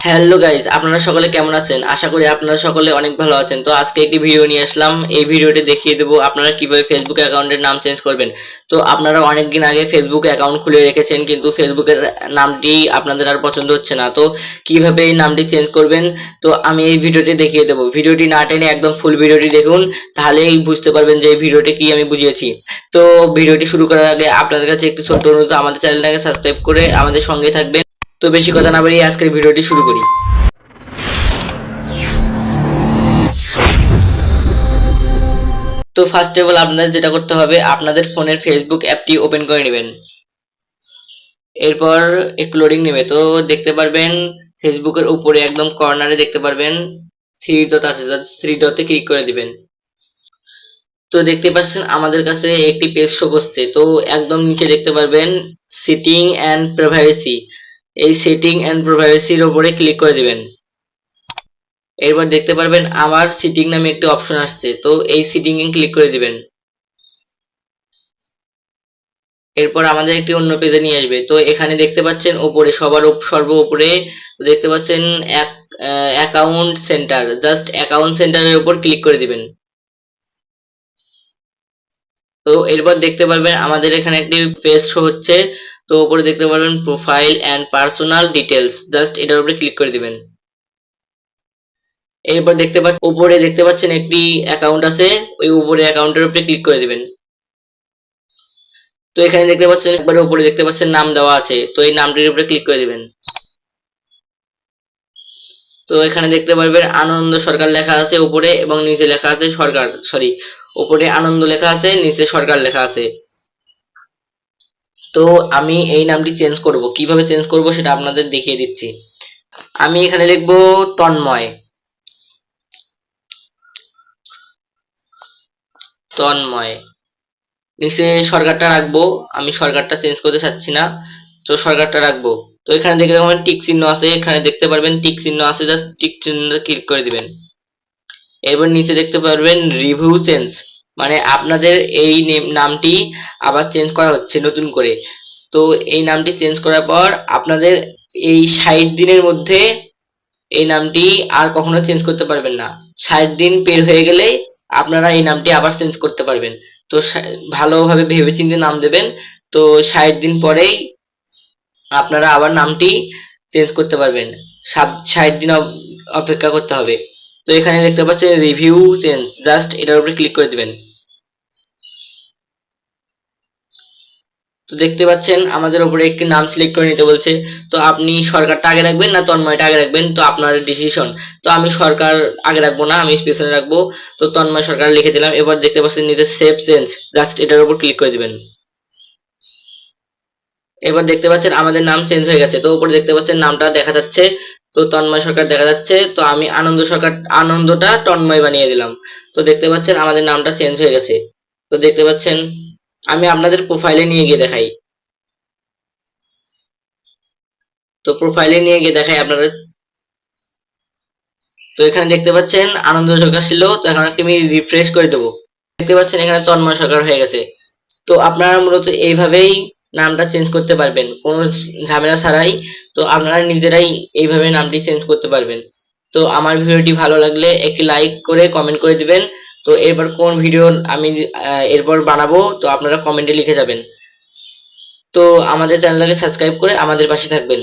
Hello guys, আপনারা সকলে কেমন আছেন? আশা করি আপনারা সকলে অনেক ভালো আছেন। তো আজকে একটি ভিডিও নিয়ে আসলাম। এই ভিডিওতে দেখিয়ে দেবো আপনারা কিভাবে ফেসবুক অ্যাকাউন্টের নাম চেঞ্জ করবেন। তো আপনারা অনেক দিন আগে ফেসবুক অ্যাকাউন্ট খুলে রেখেছেন, কিন্তু ফেসবুকের নামটি আপনাদের আর পছন্দ হচ্ছে না। তো কিভাবে এই নামটি চেঞ্জ করবেন, তো আমি এই ভিডিওতে দেখিয়ে দেবো। ভিডিওটি না টেনে একদম ফুল ভিডিওটি দেখুন, তাহলেই বুঝতে পারবেন যে এই ভিডিওটি কি আমি বুঝিয়েছি। তো ভিডিওটি শুরু করার আগে আপনাদের কাছে একটি ছোট্ট অনুরোধ, আমাদের চ্যানেলটাকে সাবস্ক্রাইব করে আমাদের সঙ্গে থাকবেন। তো বেশি কথা না বাড়িয়ে আজকের ভিডিওটি শুরু করি। তো ফার্স্ট অফ অল আপনাদের যেটা করতে হবে, আপনাদের ফোনের ফেসবুক অ্যাপটি ওপেন করে নেবেন। এরপর একটু লোডিং নেবে, তো দেখতে পারবেন ফেসবুকের উপরে একদম কর্নারে দেখতে পারবেন থ্রি ডট আছে, থ্রি ডটে ক্লিক করে দিবেন। তো দেখতে পাচ্ছেন আমাদের কাছে একটি পেজ শো করছে। তো একদম নিচে দেখতে পারবেন সেটিং অ্যান্ড প্রাইভেসি, এই সেটিং অ্যান্ড প্রাইভেসির উপরে ক্লিক করে দিবেন। এরপর দেখতে পারবেন আমার সেটিং নামে একটি অপশন আসছে, তো এই সেটিং এ ক্লিক করে দিবেন। এরপর আমাদের একটি অন্য পেজে নিয়ে আসবে। তো এখানে দেখতে পাচ্ছেন উপরে সর্ব উপরে দেখতে পাচ্ছেন অ্যাকাউন্ট সেন্টার, জাস্ট অ্যাকাউন্ট সেন্টারের উপর ক্লিক করে দিবেন। তো এরপর দেখতে পারবেন আমাদের এখানে একটি পেজ শো হচ্ছে। তো উপরে দেখতে পারবেন profile and personal details, just এটার উপরে ক্লিক করে দিবেন। এরপর উপরে দেখতে পাচ্ছেন একটি অ্যাকাউন্ট আছে, ওই উপরে অ্যাকাউন্টের উপরে ক্লিক করে দিবেন। তো এখানে দেখতে পাচ্ছেন একবারে উপরে দেখতে পাচ্ছেন নাম দেওয়া আছে, তো এই নামটির উপরে ক্লিক করে দিবেন। তো এখানে দেখতে পারবেন আনন্দ সরকার লেখা আছে উপরে, এবং নিচে লেখা আছে সরকার, সরি, উপরে আনন্দ লেখা আছে, নিচে সরকার লেখা আছে। তো আমি এই নামটি চেঞ্জ করব, কিভাবে চেঞ্জ করব সেটা আপনাদের দেখিয়ে দিচ্ছি। আমি এখানে লিখব তন্ময়, তন্ময়, নিচে সরকারটা রাখবো। আমি সরকারটা চেঞ্জ করতে চাচ্ছি না, তো সরকারটা রাখবো। তো এখানে দেখতে পাবেন টিক চিহ্ন আছে, এখানে দেখতে পারবেন টিক চিহ্ন আছে, জাস্ট টিক চিহ্ন ক্লিক করে দিবেন। এরপর নিচে দেখতে পারবেন রিভিউ চেঞ্জ, মানে আপনাদের এই নামটি আবার চেঞ্জ করা হচ্ছে নতুন করে। তো এই নামটি চেঞ্জ করার পর আপনাদের এই 60 দিনের মধ্যে এই নামটি আর কখনো চেঞ্জ করতে পারবেন না। 60 দিন পের হয়ে গেলেই আপনারা এই নামটি আবার চেঞ্জ করতে পারবেন। তো ভালোভাবে ভেবেচিন্তে নাম দেবেন। তো 60 দিন পরেই আপনারা আবার নামটি চেঞ্জ করতে পারবেন। 60 দিন অপেক্ষা করতে হবে। তো এখানে দেখতে পাচ্ছেন রিভিউ চেঞ্জ, জাস্ট এটার উপরে ক্লিক করে দিবেন। তো দেখতে পাচ্ছেন আমাদের উপরে একটি নাম সিলেক্ট করে নিতে বলছে। তো আপনি সরকারটা আগে রাখবেন না তন্ময়টা আগে রাখবেন, তো আপনার ডিসিশন। তো আমি সরকার আগে রাখবো না, আমি পেছনে রাখবো। তো তন্ময় সরকার লিখে দিলাম। এবার দেখতে পাচ্ছেন নিচে সেভ চেঞ্জ, জাস্ট এটার উপর ক্লিক করে দিবেন। এবার দেখতে পাচ্ছেন আমাদের নাম চেঞ্জ হয়ে গেছে। তো উপরে দেখতে পাচ্ছেন নামটা দেখা যাচ্ছে, তো তন্ময় সরকার দেখা যাচ্ছে। তো আমি আনন্দ সরকার, আনন্দটা তন্ময় বানিয়ে দিলাম। তো দেখতে পাচ্ছেন আমাদের নামটা চেঞ্জ হয়ে গেছে। তো দেখতে পাচ্ছেন, আমি আপনাদের প্রোফাইলে নিয়ে গিয়ে দেখাই। তো প্রোফাইলে নিয়ে গিয়ে দেখাই আপনারা। তো এখানে দেখতে পাচ্ছেন আনন্দ সরকার ছিল, তো এখন আমি রিফ্রেশ করে দেবো। দেখতে পাচ্ছেন এখানে তন্ময় সরকার হয়ে গেছে। তো আপনারা মূলত এইভাবেই নামটা চেঞ্জ করতে পারবেন, কোনো ঝামেলা ছাড়াই। তো আপনারা নিজেরাই এইভাবে নামটি চেঞ্জ করতে পারবেন। তো আমার ভিডিওটি ভালো লাগলে একটি লাইক করে কমেন্ট করে দিবেন। তো এরপর কোন ভিডিও আমি এরপর বানাবো, তো আপনারা কমেন্টে লিখে যাবেন। তো আমাদের চ্যানেলটাকে সাবস্ক্রাইব করে আমাদের পাশে থাকবেন।